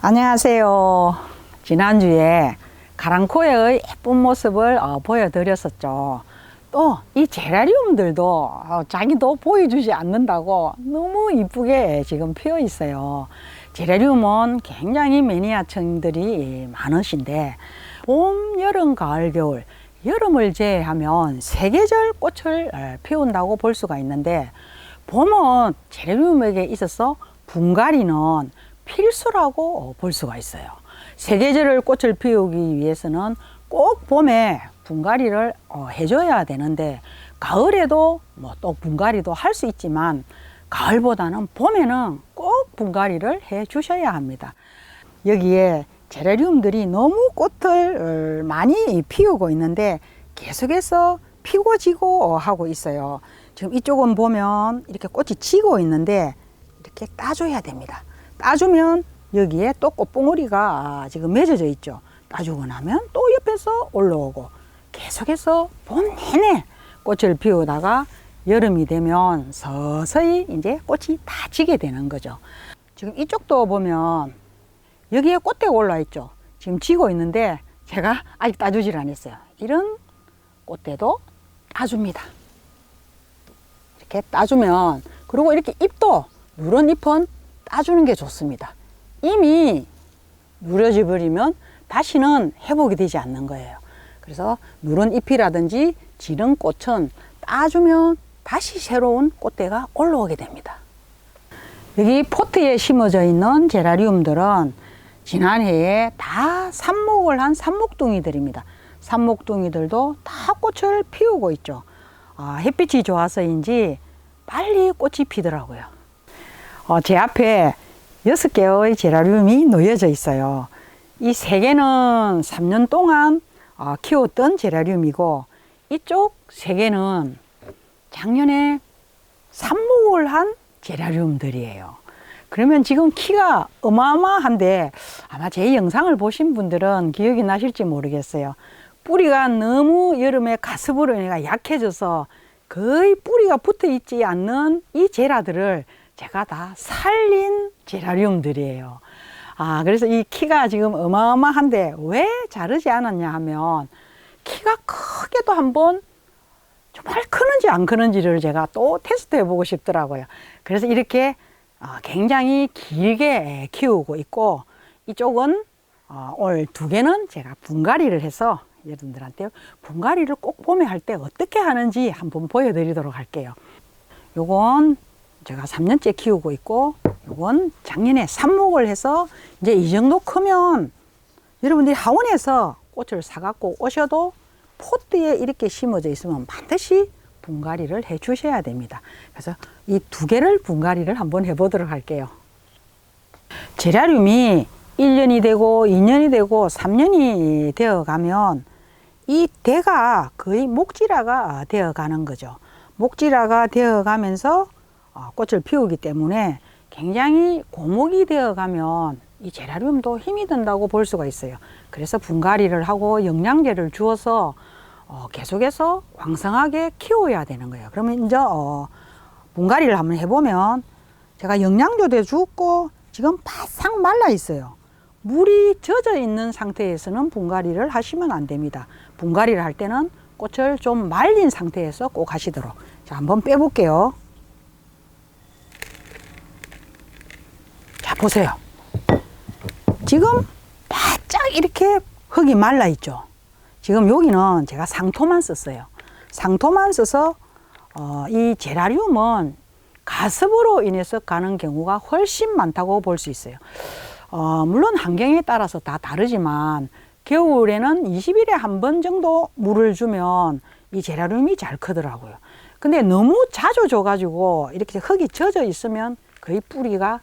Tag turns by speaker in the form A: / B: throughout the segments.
A: 안녕하세요. 지난주에 가랑코의 예쁜 모습을 보여드렸었죠. 또 이 제라리움들도 자기도 보여주지 않는다고 너무 이쁘게 지금 피어 있어요. 제라리움은 굉장히 매니아층들이 많으신데 봄, 여름, 가을, 겨울, 여름을 제외하면 세계절 꽃을 피운다고 볼 수가 있는데, 봄은 제라리움에게 있어서 분갈이는 필수라고 볼 수가 있어요. 세계절을 꽃을 피우기 위해서는 꼭 봄에 분갈이를 해줘야 되는데, 가을에도 또 분갈이도 할 수 있지만 가을보다는 봄에는 꼭 분갈이를 해 주셔야 합니다. 여기에 제라리움들이 너무 꽃을 많이 피우고 있는데 계속해서 피고 지고 하고 있어요. 지금 이쪽은 보면 이렇게 꽃이 지고 있는데 이렇게 따줘야 됩니다. 따주면 여기에 또 꽃봉오리가 지금 맺어져 있죠. 따주고 나면 또 옆에서 올라오고 계속해서 봄 내내 꽃을 피우다가 여름이 되면 서서히 이제 꽃이 다 지게 되는 거죠. 지금 이쪽도 보면 여기에 꽃대가 올라 있죠. 지금 지고 있는데 제가 아직 따주질 않았어요. 이런 꽃대도 따줍니다. 이렇게 따주면, 그리고 이렇게 잎도, 누런 잎은 따주는 게 좋습니다. 이미 누러져 버리면 다시는 회복이 되지 않는 거예요. 그래서 누런 잎이라든지 지른 꽃은 따주면 다시 새로운 꽃대가 올라오게 됩니다. 여기 포트에 심어져 있는 제라리움들은 지난해에 다 삽목을 한 삽목둥이들입니다. 삽목둥이들도 다 꽃을 피우고 있죠. 햇빛이 좋아서인지 빨리 꽃이 피더라고요. 제 앞에 6개의 제라리움이 놓여져 있어요. 이 3개는 3년 동안 키웠던 제라리움이고, 이쪽 3개는 작년에 삽목을 한 제라리움들이에요. 그러면 지금 키가 어마어마한데, 아마 제 영상을 보신 분들은 기억이 나실지 모르겠어요. 뿌리가 너무 여름에 가습으로 인해 약해져서 거의 뿌리가 붙어 있지 않는 이 제라들을 제가 다 살린 제라리움들이에요. 그래서 이 키가 지금 어마어마한데 왜 자르지 않았냐 하면, 키가 크게도 한번 정말 크는지 안 크는지를 제가 또 테스트 해보고 싶더라고요. 그래서 이렇게 굉장히 길게 키우고 있고, 이쪽은 오늘 2개는 제가 분갈이를 해서 여러분들한테 분갈이를 꼭 봄에 할 때 어떻게 하는지 한번 보여드리도록 할게요. 요건 제가 3년째 키우고 있고, 요건 작년에 삽목을 해서 이제 이 정도 크면 여러분들이 하원에서 꽃을 사갖고 오셔도 포트에 이렇게 심어져 있으면 반드시 분갈이를 해 주셔야 됩니다. 그래서 이 2개를 분갈이를 한번 해보도록 할게요. 제라리움이 1년이 되고 2년이 되고 3년이 되어 가면 이 대가 거의 목지라가 되어 가는 거죠. 목지라가 되어 가면서 꽃을 피우기 때문에 굉장히 고목이 되어 가면 이 제라리움도 힘이 든다고 볼 수가 있어요. 그래서 분갈이를 하고 영양제를 주어서 계속해서 왕성하게 키워야 되는 거예요. 그러면 이제 분갈이를 한번 해보면, 제가 영양제도 주고 지금 바싹 말라 있어요. 물이 젖어 있는 상태에서는 분갈이를 하시면 안 됩니다. 분갈이를 할 때는 꽃을 좀 말린 상태에서 꼭 하시도록. 자, 한번 빼볼게요. 자, 보세요. 지금 바짝 이렇게 흙이 말라 있죠. 지금 여기는 제가 상토만 썼어요. 상토만 써서 이 제라리움은 가습으로 인해서 가는 경우가 훨씬 많다고 볼 수 있어요. 물론 환경에 따라서 다 다르지만 겨울에는 20일에 한 번 정도 물을 주면 이 제라리움이 잘 크더라고요. 근데 너무 자주 줘가지고 이렇게 흙이 젖어 있으면 거의 뿌리가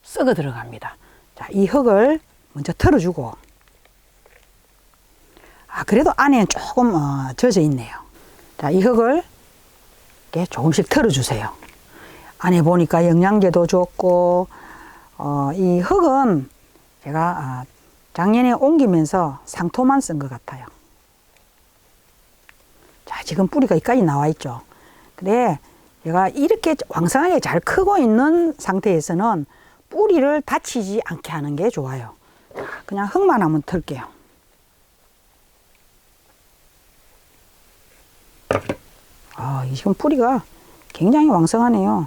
A: 썩어 들어갑니다. 자, 이 흙을 먼저 털어주고, 그래도 안에 조금 젖어 있네요. 자, 이 흙을 이렇게 조금씩 털어주세요. 안에 보니까 영양제도 줬고, 이 흙은 제가 작년에 옮기면서 상토만 쓴 것 같아요. 자, 지금 뿌리가 여기까지 나와 있죠. 근데 얘가 이렇게 왕성하게 잘 크고 있는 상태에서는 뿌리를 다치지 않게 하는 게 좋아요. 그냥 흙만 한번 털게요. 지금 뿌리가 굉장히 왕성하네요.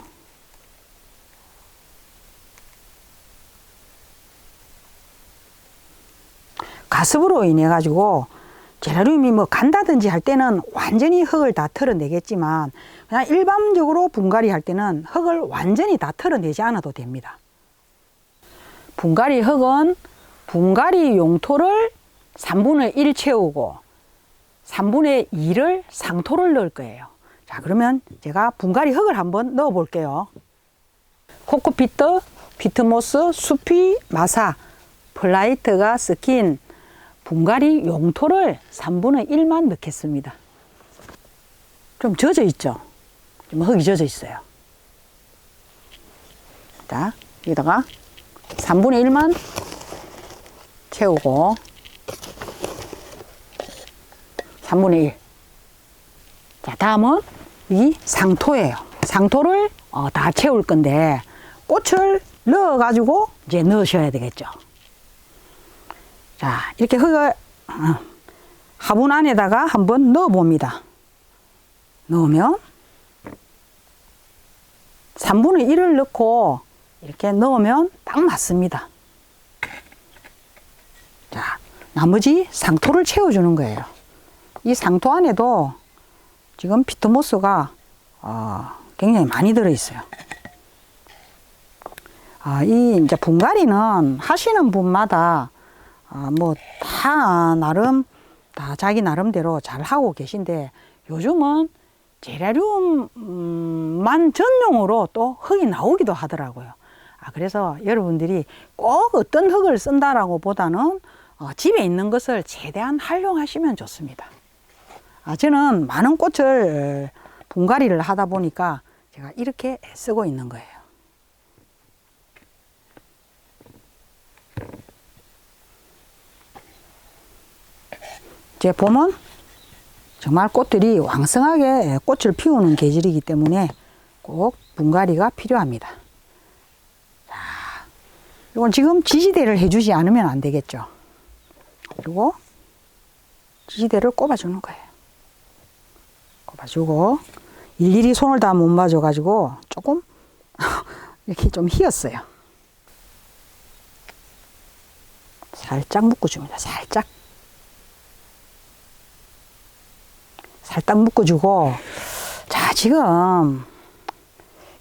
A: 가습으로 인해 가지고 제라늄이 뭐 간다든지 할 때는 완전히 흙을 다 털어내겠지만 그냥 일반적으로 분갈이 할 때는 흙을 완전히 다 털어내지 않아도 됩니다. 분갈이 흙은 분갈이 용토를 3분의 1 채우고 3분의 2를 상토를 넣을 거예요. 자, 그러면 제가 분갈이 흙을 한번 넣어 볼게요. 코코피트, 피트모스, 수피, 마사, 플라이트가 스킨, 분갈이 용토를 3분의 1만 넣겠습니다. 좀 젖어 있죠? 좀 흙이 젖어 있어요. 자, 여기다가 3분의 1만 채우고 3분의 1. 자, 다음은 이 상토예요. 상토를 다 채울 건데 꽃을 넣어 가지고 이제 넣으셔야 되겠죠. 자, 이렇게 흙을 화분 안에다가 한번 넣어 봅니다. 넣으면 3분의 1을 넣고 이렇게 넣으면 딱 맞습니다. 자, 나머지 상토를 채워주는 거예요. 이 상토 안에도 지금 피트모스가 굉장히 많이 들어있어요. 이 이제 분갈이는 하시는 분마다 뭐 다 나름 다 자기 나름대로 잘 하고 계신데 요즘은 제라늄만 전용으로 또 흙이 나오기도 하더라고요. 그래서 여러분들이 꼭 어떤 흙을 쓴다라고 보다는 집에 있는 것을 최대한 활용하시면 좋습니다. 저는 많은 꽃을 분갈이를 하다 보니까 제가 이렇게 쓰고 있는 거예요. 이제 봄은 정말 꽃들이 왕성하게 꽃을 피우는 계절이기 때문에 꼭 분갈이가 필요합니다. 자, 이건 지금 지지대를 해주지 않으면 안 되겠죠. 그리고 지지대를 꼽아주는 거예요. 꼽아주고 일일이 손을 다 못 맞아가지고 조금 이렇게 좀 휘었어요. 살짝 묶어줍니다. 살짝 묶어주고, 자, 지금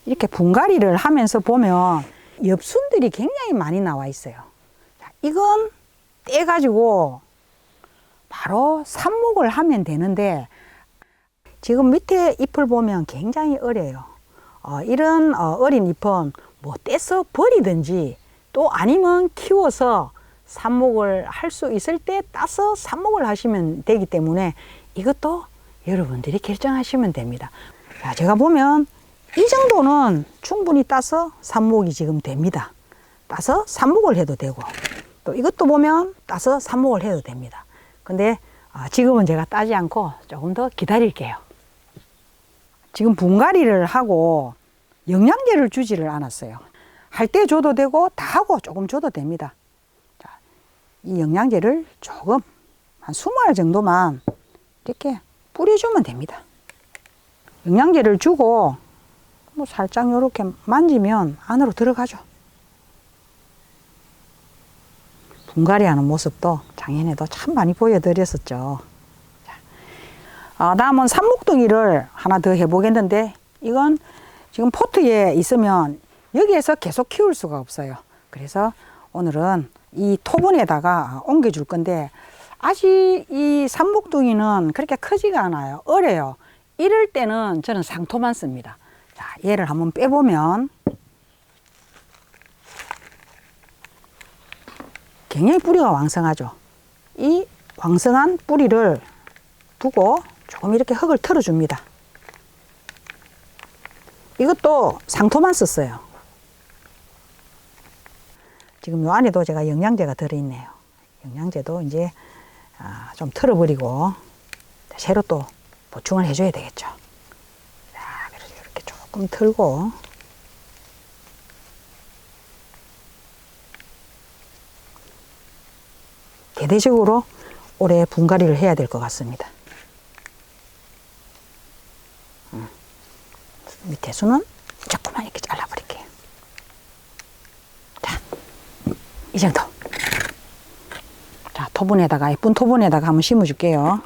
A: 이렇게 분갈이를 하면서 보면 엽순들이 굉장히 많이 나와 있어요. 자, 이건 떼가지고 바로 삽목을 하면 되는데 지금 밑에 잎을 보면 굉장히 어려요. 이런 어린 잎은 뭐 떼서 버리든지 또 아니면 키워서 삽목을 할 수 있을 때 따서 삽목을 하시면 되기 때문에 이것도 여러분들이 결정하시면 됩니다. 자, 제가 보면 이 정도는 충분히 따서 삽목이 지금 됩니다. 따서 삽목을 해도 되고 또 이것도 보면 따서 삽목을 해도 됩니다. 근데 지금은 제가 따지 않고 조금 더 기다릴게요. 지금 분갈이를 하고 영양제를 주지를 않았어요. 할 때 줘도 되고 다 하고 조금 줘도 됩니다. 자, 이 영양제를 조금 한 20알 정도만 이렇게 뿌려주면 됩니다. 영양제를 주고 뭐 살짝 이렇게 만지면 안으로 들어가죠. 분갈이 하는 모습도 작년에도 참 많이 보여드렸었죠. 다음은 삽목둥이를 하나 더 해보겠는데 이건 지금 포트에 있으면 여기에서 계속 키울 수가 없어요. 그래서 오늘은 이 토분에다가 옮겨줄 건데 아직 이 삽목둥이는 그렇게 크지가 않아요. 어려요. 이럴 때는 저는 상토만 씁니다. 자, 얘를 한번 빼보면 굉장히 뿌리가 왕성하죠. 이 왕성한 뿌리를 두고 조금 이렇게 흙을 털어줍니다. 이것도 상토만 썼어요. 지금 요 안에도 제가 영양제가 들어있네요. 영양제도 이제 좀 털어버리고 새로 또 보충을 해줘야 되겠죠. 자, 그래서 이렇게 조금 털고 대대적으로 올해 분갈이를 해야 될 것 같습니다. 밑에 수는 조금만 이렇게 잘라버릴게요. 자, 이 정도. 자, 토분에다가, 예쁜 토분에다가 한번 심어줄게요.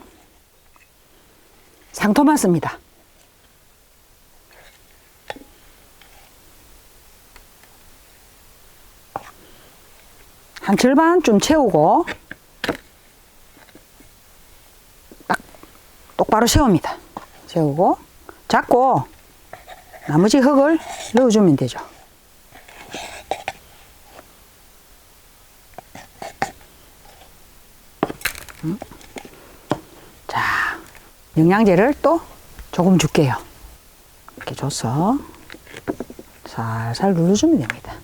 A: 상토만 씁니다. 한 절반쯤 채우고 딱 똑바로 세웁니다. 세우고 잡고 나머지 흙을 넣어주면 되죠. 자, 영양제를 또 조금 줄게요. 이렇게 줘서 살살 눌러주면 됩니다.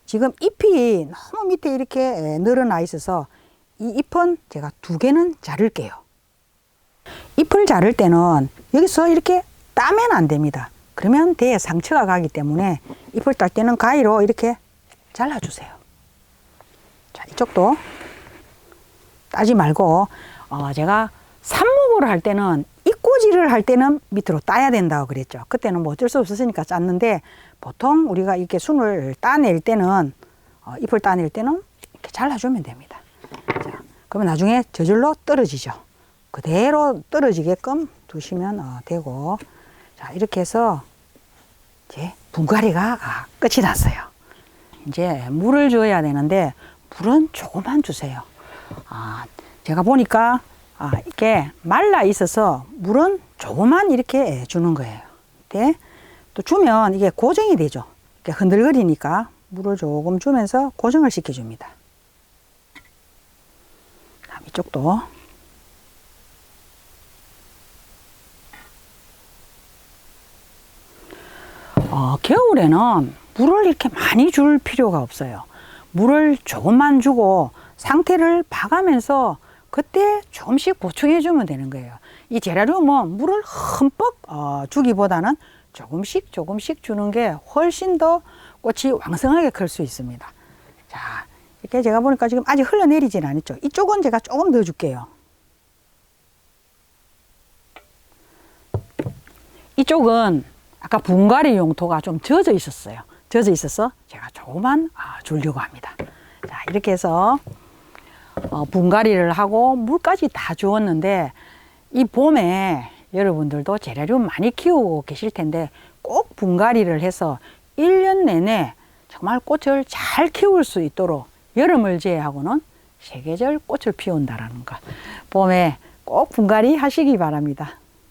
A: 지금 잎이 너무 밑에 이렇게 늘어나 있어서 이 잎은 제가 2개는 자를게요. 잎을 자를 때는 여기서 이렇게 따면 안 됩니다. 그러면 대에 상처가 가기 때문에 잎을 딸 때는 가위로 이렇게 잘라주세요. 자, 이쪽도 따지 말고 제가 삽목을 할 때는 잎꽂이를 할 때는 밑으로 따야 된다고 그랬죠. 그때는 뭐 어쩔 수 없었으니까 짰는데 보통 우리가 이렇게 순을 따낼 때는 잎을 따낼 때는 이렇게 잘라주면 됩니다. 자, 그러면 나중에 저절로 떨어지죠. 그대로 떨어지게끔 두시면 되고, 자, 이렇게 해서 이제 분갈이가 끝이 났어요. 이제 물을 줘야 되는데 물은 조금만 주세요. 제가 보니까 이렇게 말라 있어서 물은 조금만 이렇게 주는 거예요. 네? 또 주면 이게 고정이 되죠. 이렇게 흔들거리니까 물을 조금 주면서 고정을 시켜줍니다. 이쪽도 겨울에는 물을 이렇게 많이 줄 필요가 없어요. 물을 조금만 주고 상태를 봐가면서 그때 조금씩 보충해 주면 되는 거예요. 이 제라늄은 물을 흠뻑 주기보다는 조금씩 주는 게 훨씬 더 꽃이 왕성하게 클 수 있습니다. 자, 이렇게 제가 보니까 지금 아직 흘러내리진 않았죠. 이쪽은 제가 조금 더 줄게요. 이쪽은 아까 분갈이 용토가 좀 젖어 있었어요. 젖어 있어서 제가 조금만 주려고 합니다. 자, 이렇게 해서 분갈이를 하고 물까지 다 주었는데, 이 봄에 여러분들도 제라늄 많이 키우고 계실 텐데 꼭 분갈이를 해서 1년 내내 정말 꽃을 잘 키울 수 있도록 여름을 제외하고는 세계절 꽃을 피운다라는 거, 봄에 꼭 분갈이 하시기 바랍니다.